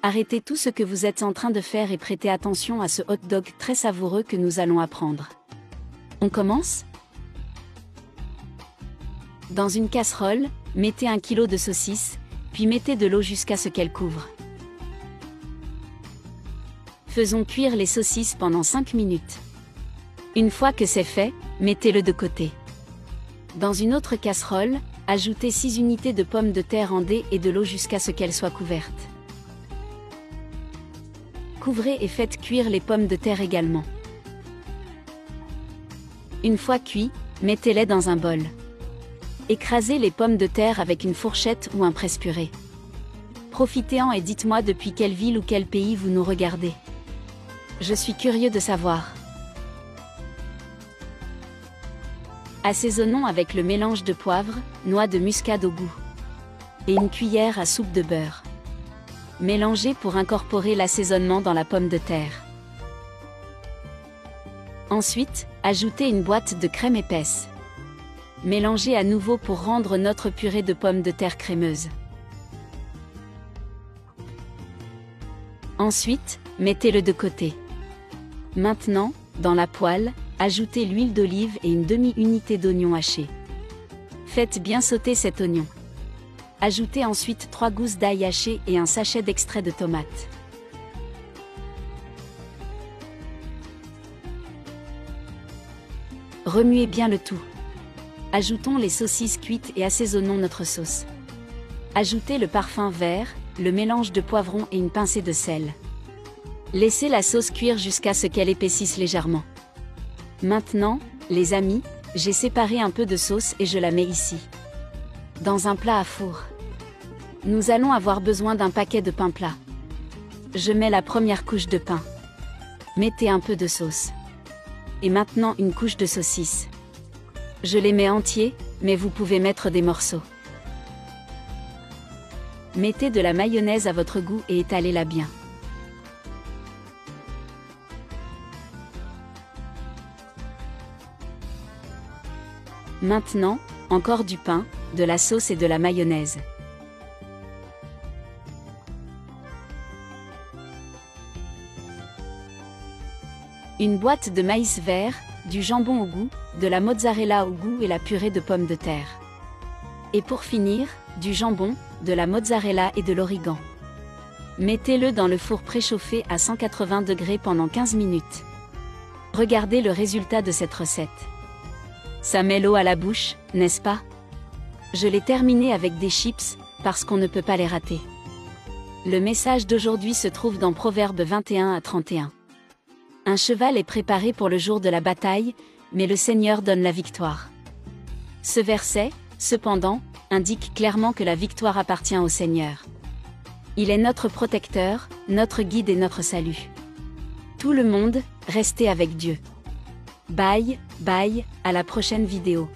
Arrêtez tout ce que vous êtes en train de faire et prêtez attention à ce hot dog très savoureux que nous allons apprendre. On commence? Dans une casserole, mettez 1 kg de saucisses, puis mettez de l'eau jusqu'à ce qu'elle couvre. Faisons cuire les saucisses pendant 5 minutes. Une fois que c'est fait, mettez-le de côté. Dans une autre casserole, ajoutez 6 unités de pommes de terre en dés et de l'eau jusqu'à ce qu'elles soient couvertes. Couvrez et faites cuire les pommes de terre également. Une fois cuits, mettez-les dans un bol. Écrasez les pommes de terre avec une fourchette ou un presse-purée. Profitez-en et dites-moi depuis quelle ville ou quel pays vous nous regardez. Je suis curieux de savoir. Assaisonnons avec le mélange de poivre, noix de muscade au goût. Et une cuillère à soupe de beurre. Mélangez pour incorporer l'assaisonnement dans la pomme de terre. Ensuite, ajoutez une boîte de crème épaisse. Mélangez à nouveau pour rendre notre purée de pommes de terre crémeuse. Ensuite, mettez-le de côté. Maintenant, dans la poêle, ajoutez l'huile d'olive et une demi-unité d'oignon haché. Faites bien sauter cet oignon. Ajoutez ensuite 3 gousses d'ail haché et un sachet d'extrait de tomate. Remuez bien le tout. Ajoutons les saucisses cuites et assaisonnons notre sauce. Ajoutez le parfum vert, le mélange de poivron et une pincée de sel. Laissez la sauce cuire jusqu'à ce qu'elle épaississe légèrement. Maintenant, les amis, j'ai séparé un peu de sauce et je la mets ici. Dans un plat à four. Nous allons avoir besoin d'un paquet de pain plat. Je mets la première couche de pain. Mettez un peu de sauce. Et maintenant une couche de saucisse. Je les mets entiers, mais vous pouvez mettre des morceaux. Mettez de la mayonnaise à votre goût et étalez-la bien. Maintenant, encore du pain, de la sauce et de la mayonnaise. Une boîte de maïs vert, du jambon au goût, de la mozzarella au goût et la purée de pommes de terre. Et pour finir, du jambon, de la mozzarella et de l'origan. Mettez-le dans le four préchauffé à 180 degrés pendant 15 minutes. Regardez le résultat de cette recette. Ça met l'eau à la bouche, n'est-ce pas? Je l'ai terminé avec des chips, parce qu'on ne peut pas les rater. Le message d'aujourd'hui se trouve dans Proverbe 21 à 31. Un cheval est préparé pour le jour de la bataille, mais le Seigneur donne la victoire. Ce verset, cependant, indique clairement que la victoire appartient au Seigneur. Il est notre protecteur, notre guide et notre salut. Tout le monde, restez avec Dieu. Bye, bye, à la prochaine vidéo.